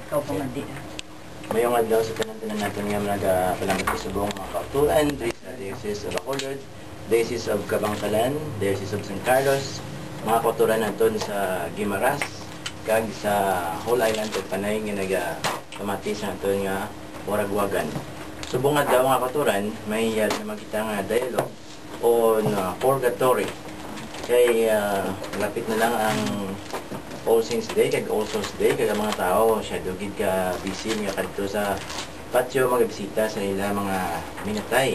Ikaw pa man di. Mayong adlaw sa tanan-tanan natin nga nagapalamat sa subong mga kauturan, Diocese of Bacolod, Diocese of Kabangkalan, Diocese of San Carlos, mga kauturan naton sa Guimaras, kag sa whole island of Panay nga nagakamati sa naton nga Waragwagan. Subong adlaw mga kauturan, may naman kita nga dialogue on purgatory. Kay lapit na lang ang All Saints Day, kag All Souls Day, kag mga tao siya dugid ka busy nga kadto sa patio magabisita sa nila mga minatay.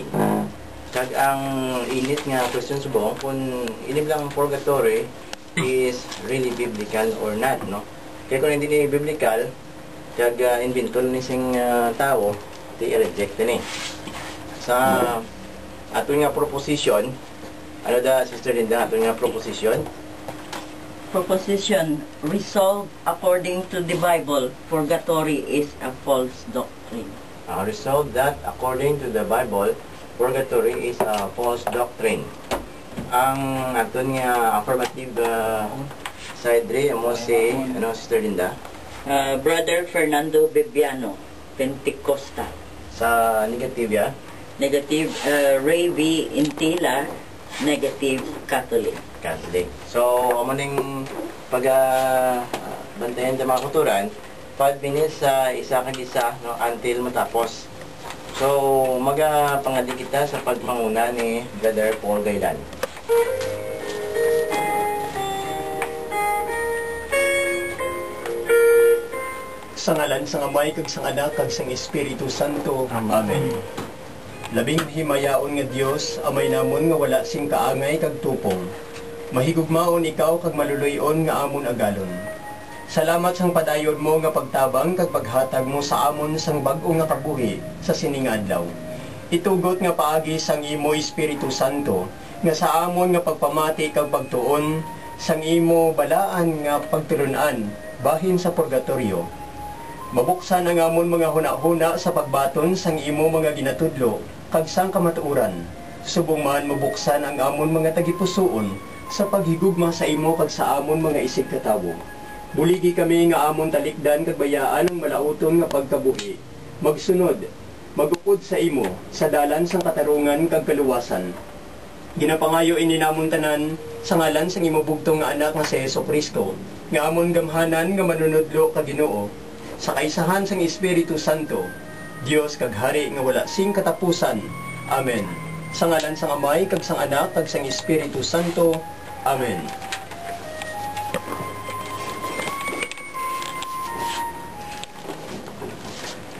Kag ang init nga question subong kung ilim lang ang purgatory is really biblical or not, no? Kaya kung hindi ni biblical, kag inventol ni sing tao, di i-reject ni. Sa ato nga proposition, ano da, Sister Linda, ato nga proposition? Proposition, resolved according to the Bible, purgatory is a false doctrine. Resolved that according to the Bible, purgatory is a false doctrine. Ang aton nga affirmative side ray mo si Sister Linda? Brother Fernando Bibiano, Pentecostal. Sa negative ya? Negative, Ray V. Intila, negative, Catholic. Catholic. So, amo ning bantayan sa mga kuturan, 5 minutes sa isa kag isa, no, until matapos. So, pangadi kita sa pagpanguna ni Brother Paul Gaylan. Sa ngalan sang Amay kag sang Anak kag sang Espiritu Santo. Amen. Labing himayaon nga Dios, amay namon nga wala sing kaangay kag tupong. Mahigugmaon ikaw kag maluluyon nga amon agalon. Salamat sang padayon mo nga pagtabang kag paghatag mo sa amon sang bag-o nga kabuhi sa sining adlaw. Itugot nga paagi sang imo Espiritu Santo nga sa amon nga pagpamati kag pagtuon sang imo balaan nga pagtulunan bahin sa purgatorio. Mabuksan ang amon mga huna-huna sa pagbaton sang imo mga ginatudlo kag sang kamatuoran. Subong man mabuksan ang amon mga tagipusoon sa paghigugma sa imo kag sa amon mga isig katawo. Buligi kami nga amon talikdan kag bayaan ang malauton nga pagkabuhi. Magsunod, magupod sa imo sa dalan sang katarungan kag kaluwasan. Ginapangayo ini namon tanan sa ngalan sang imo bugtong nga anak nga si Jesucristo, nga amon gamhanan nga manunodlo kag Ginoo sa kaisahan sang Espiritu Santo, Dios kag Hari nga wala sing katapusan. Amen. Sa ngalan sang Amay kag sang Anak kag sang Espiritu Santo. Amen.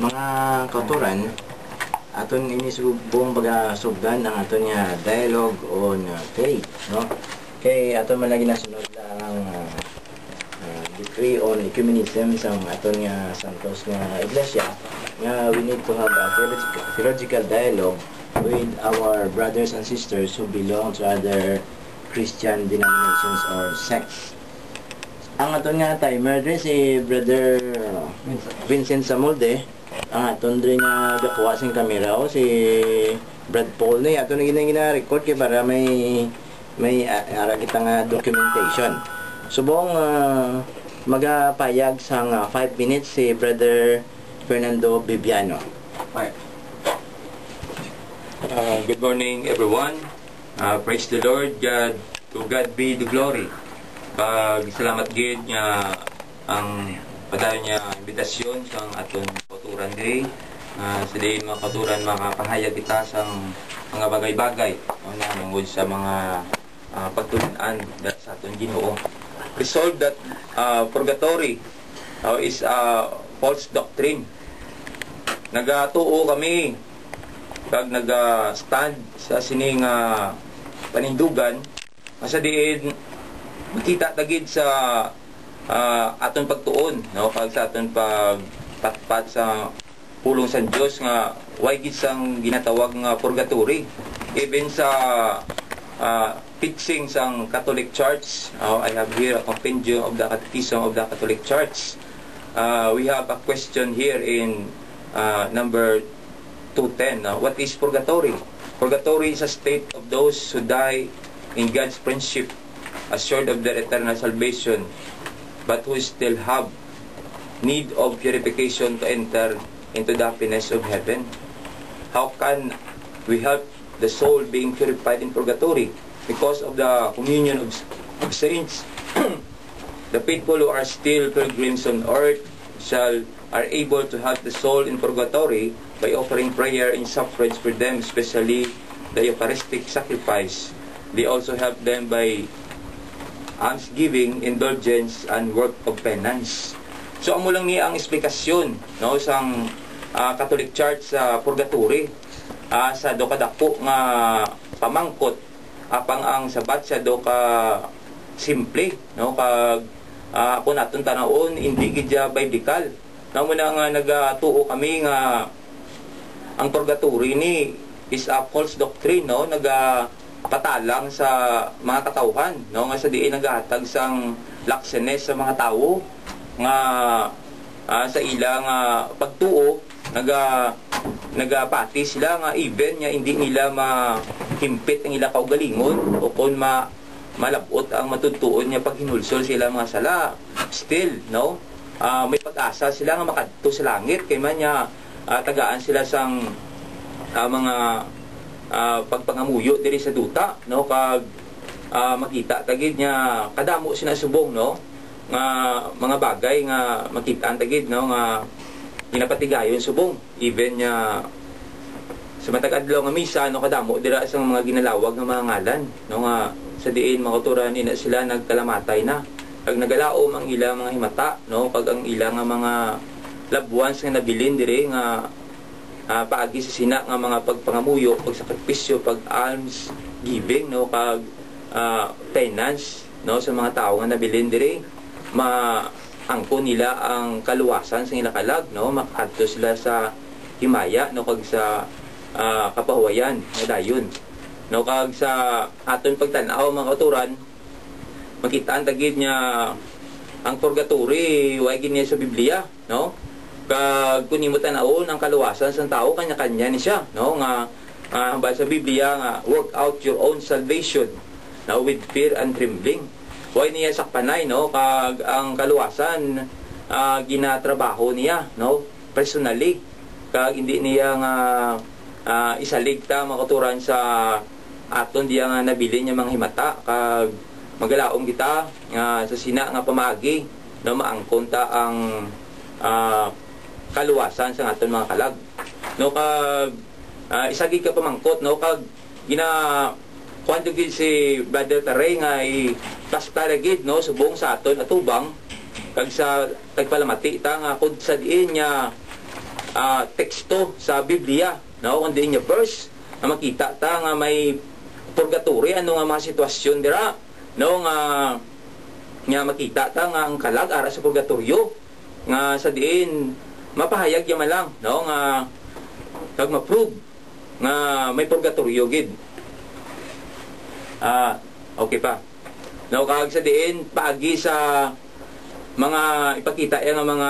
Mga kauturan, aton ini subong pagasugdan ang aton nga dialogue on faith, no? Kay aton man lagi nasunod ang decree on ecumenism sa aton nga santos nga iglesia, nga we need to have a theological dialogue with our brothers and sisters who belong to other Christian denominations or sects. Ang aton nga timer dre si Brother Vincent Samolde, ang aton dre nga gakuha sing kamera o si Brad Paul ni aton gina-record kay para may ara kita nga documentation. Subong magapayag sang 5 minutes si Brother Fernando Bibiano. Good morning everyone. Praise the Lord. To God be the glory. Salamat gid nga ang padayon niya imbitasyon sang aton kauturan day. Sa day mga kauturan makapahayag kita sang mga bagay-bagay na nangod sa mga pagtulunan sa aton Ginoo. Resolve that purgatory is a false doctrine. Nagatuo kami kag nag-stand sa sining panindugan sa diin makita tagid sa aton pagtuon, no, kag sa aton pagpatpat sa pulong sa Dios nga way gid sang ginatawag nga purgatory. Even sa fixing sang Catholic Church, I have here a compendium of the Catechism of the Catholic Church. We have a question here in number 210. What is purgatory? Purgatory is a state of those who die in God's friendship, assured of their eternal salvation, but who still have need of purification to enter into the happiness of heaven. How can we help the soul being purified in purgatory? Because of the communion of saints. The people who are still pilgrims on earth are able to help the soul in purgatory by offering prayer and sufferance for them, especially the Eucharistic sacrifice. They also help them by almsgiving, indulgence, and work of penance. So amo lang niya ang eksplikasyon, no, sang Catholic Church sa purgatory, sa do kadako nga pamangkot apang ang sabat sa do ka simple, no, kag ako naton tanawon hindi gidya biblical. Namo na nga nagatuo kami nga ang purgatory ni is a false doctrine, no, patalang sa mga katawhan, no, nga sa diin nagahatag sang laksenes sa mga tawo nga sa ilang pagtuo nagapati sila nga even nga hindi nila mahimpit ang ilang kaugalingon o kung malabot ang matutuon niya pag hinulsol sila mga sala, still, no, may pag-asa sila nga makadto sa langit kay man niya tagaan sila sang mga pagpangamuyo diri sa duta, no, kag makita tagid niya kadamo sinasubong, no, nga mga bagay nga makitaan tagid, no, nga ginapatigayon subong even niya sa matag adlaw nga misa, no, kadamo dira sa mga ginalawag nga mga ngalan, no, nga sa diin makuturan ina sila nagkalamatay na kag nagalaom ang ilang mga himata, no, kag ang ilang nga mga loved ones nga nabilin diri nga paagi sa sina nga mga pagpangamuyo, pagsakripisyo, pag-alms giving, no, kag penance, no, sa mga tao nga nabilin diri maangko nila ang kaluwasan sa ilang kalag, no, makadto sila sa himaya, no, kag sa kapahuwayan nga dayon, no, kag sa aton pagtan-aw mga kauturan makitaan tagid niya ang purgatory way gini sa Biblia, no, kag kun imo tan-awon ang kaluwasan sa tao kanya-kanya ni siya, no, nga sa Biblia nga work out your own salvation, no, with fear and trembling. Way niya sakpanay, no, kag ang kaluwasan ginatrabaho niya, no, personally, kag hindi niya nga isaligta makaturan sa aton diya nga nabili niya mga himata, kag magalaom kita sa sina nga pamagi, no, maangkon ta ang kaluwasan sa aton mga kalag, no, kag isagi ka pamangkot, no, kag kwando gid si Brother Taray nga pastaragid, no, subong sa aton atubang kag sa tagpalamati ta nga kud sa diin niya teksto sa Biblia, no, kun diin niya verse na makita ta nga may purgatory, ano nga mga sitwasyon dira, no, nga makita ta nga ang kalag ara sa purgatoryo nga sa diin mapahayag yaman lang, no, nga kag ma-prove nga may purgatoryo gid. Okay pa. No, kag sa diin paagi sa mga ipakita yang mga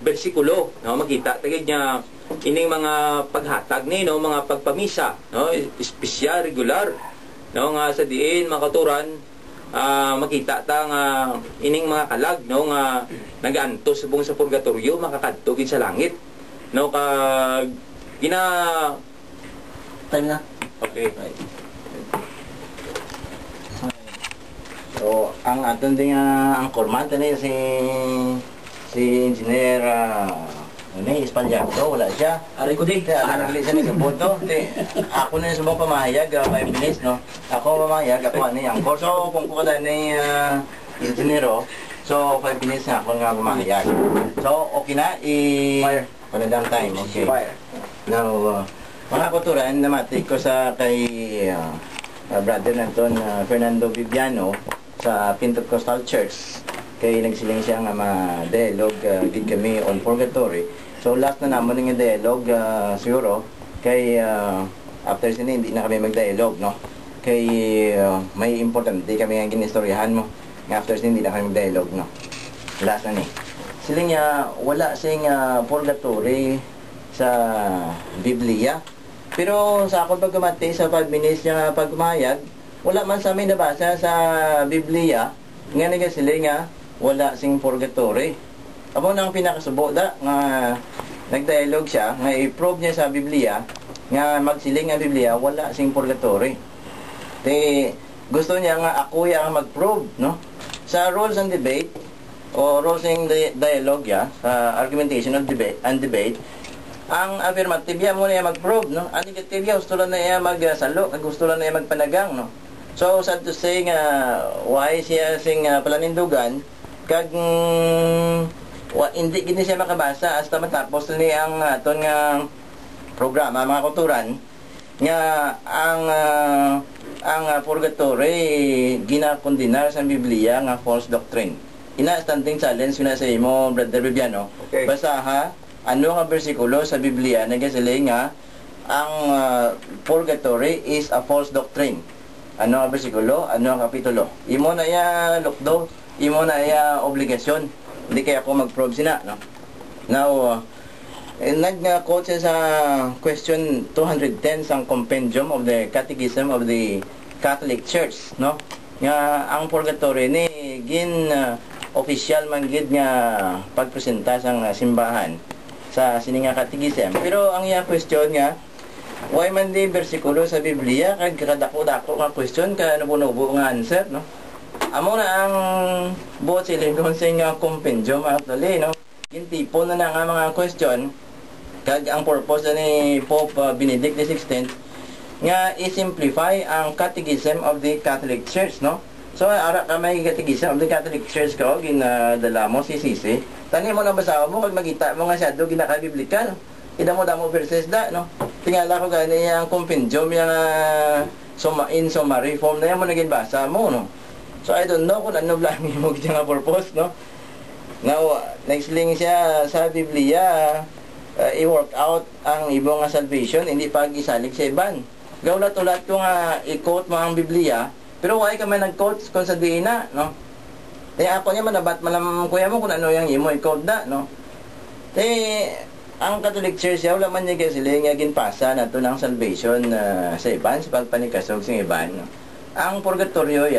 bersikulo, no, makita tagid niya ining mga paghatag ni, no, mga pagpamisa, no, espesyal regular, no, nga sa diin makaturan makita ta nga ining mga kalag, no, nga nagaantos subong sa purgatoryo makakadto gid sa langit, no, kag time na. Okay. So, ang aton din ang korman tani si Engineer Espanjado, wala siya. Aray ko din. Arali siya nagboto. Ako na subong pamahayag 5 minutes, no. Ako pamahayag, ako ano yang so kung ko kada ni Engineero, so 5 minutes na ako nga pamahayag. So, okay na Fire. Panadang time, okay. Fire. Now, mga kuturan, namati ko sa kay brother naton Fernando Viviano sa Pentecostal Church, kay nagsiling siya nga ma-dialogue gid kami on purgatory. So last na namon nga dialogue siguro kay after sini hindi na kami mag-dialogue, no, kay may importante kami nga ginistoryahan mo nga after sini hindi na kami mag-dialogue, no, last na ni siling niya wala sing purgatory sa Biblia. Pero sa akong pagkamati sa 5 minutes niya pagmayag, wala man sa amin nabasa sa Biblia nga nagasiling nga wala sing purgatory. amo nang pinakasubo da nga nagdialogue siya nga i-prove niya sa Biblia nga magsiling ang Biblia wala sing purgatory. Te gusto niya nga ako yang mag-prove, no? Sa rules and debate o rules and dialogue ya, sa argumentation of debate and debate, ang affirmative ya mo na mag-prove, no? Ang negative ya gusto lang na iya magsalo, gusto lang na iya magpanagang, no? So sad to say nga why siya sing palanindugan kag hindi gini siya makabasa hasta matapos ni ang aton nga programa mga kulturan nga ang purgatory ginakondinar sa Biblia nga false doctrine. Ina standing challenge na sa imo Brother Bibiano. Okay. Basa ha ano nga bersikulo sa Biblia nagasaling nga ang purgatory is a false doctrine. Ano nga bersikulo, ano ang kapitulo. Imo na ya lukdo, imo na ya obligasyon. Hindi kaya ako mag-prove sina, no? Now, nag-quote siya sa question 210 sa compendium of the Catechism of the Catholic Church, no? Nga ang purgatory ni official man gid nga pagpresenta sa simbahan sa sininga Catechism. Pero ang iya question nga why man di bersikulo sa Biblia kag kadako-dako nga question ka nubo-nubo nga answer, no? Amo na ang buot siling konseng compendium actually, no? Gintipo na nga mga question kag ang purpose ni Pope Benedict XVI nga i-simplify ang Catechism of the Catholic Church, no? So ara ka may Catechism of the Catholic Church ko ginadala mo si Sisi. Tani mo na basawa mo kag magita mo nga siya do ginaka-biblical. Ida mo damo verses da, no? Tingala ko gani ang compendium yang in summary form na yan mo naging basa mo, no? So I don't know kung ano lang mo nga purpose, no? Now, next link siya sa Biblia, i-work out ang ibong nga salvation, hindi pag isalig sa iban. Gawlat-ulat ko nga i-quote mo ang Biblia, pero why ka man nag-quote kung sa diin na, no? Kaya ako niya manabat malam kuya mo kung ano yung imo i-quote da, no? Ang Catholic Church, wala man niya kasi nga ginpasa na ito ng salvation sa iban, sa pagpanikasog sa iban, no? Ang purgatorio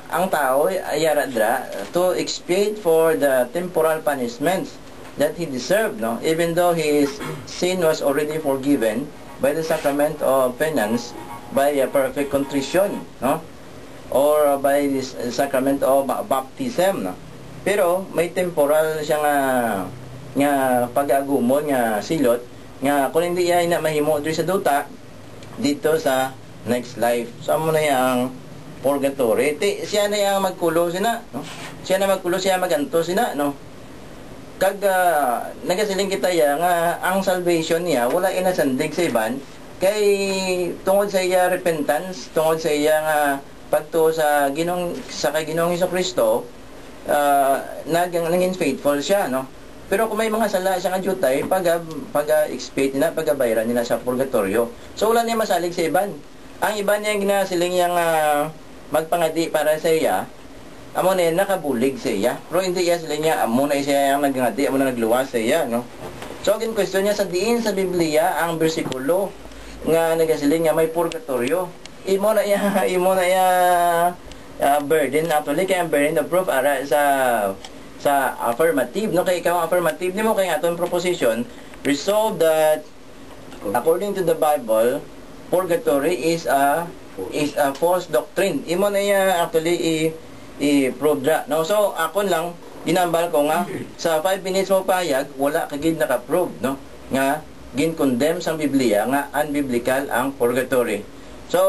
ang tao ayaradra to expiate for the temporal punishments that he deserved, no? Even though his sin was already forgiven by the sacrament of penance, by a perfect contrition, no? Or by the sacrament of baptism, no? Pero may temporal siya nga pag-agumon nga silot nga kung hindi ay na mahimo diri sa duta dito sa next life. So amo na yang purgatory. Siya na yang magkulo sina, no? Siya na magkulo, siya maganto sina, no? Kag nagasiling kita nga ang salvation niya wala inasandig sa iban kay tungod sa iya repentance, tungod sa iya nga pagtuo sa kay Ginoong Hesukristo, naging faithful siya, no? Pero kung may mga sala siya nga jutay, pag-expiate nila, pag-bayran nila sa purgatorio. So wala niya masalig sa iban. Ang iban niya ginasiling yang magpangadi para sa iya, amo na nakabulig sa iya. Pero hindi iya sila niya, amo na siya yung nagngadi, amo na nagluwas sa iya, no? So again, question niya sa diin sa Biblia, ang bersikulo nga nagasiling nga may purgatorio. Imo na iya burden, actually, kaya ang burden of proof ara sa affirmative, no? Kaya ikaw ang affirmative nimo kay atong proposition, resolve that according to the Bible, purgatory is a false doctrine. Imo na iya actually i-prove ra, no? So akon lang ginambal ko nga sa 5 minutes mo payag wala kagid naka-prove, no? Nga gin-condemn sa Biblia nga unbiblical ang purgatory. So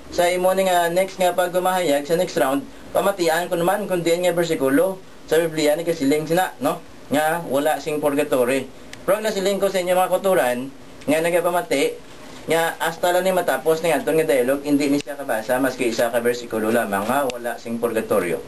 sa imo ni nga next nga pag gumahayag sa next round, pamatian ko naman kung diyan nga bersikulo sa Biblia ni kasiling sina, no? Nga wala sing purgatory. Pero nasiling ko sa inyo mga kuturan nga nagapamati nga hasta lang ni matapos ng atong nga dialogue, hindi ni siya kabasa maski isa ka bersikulo lamang nga wala sing purgatorio.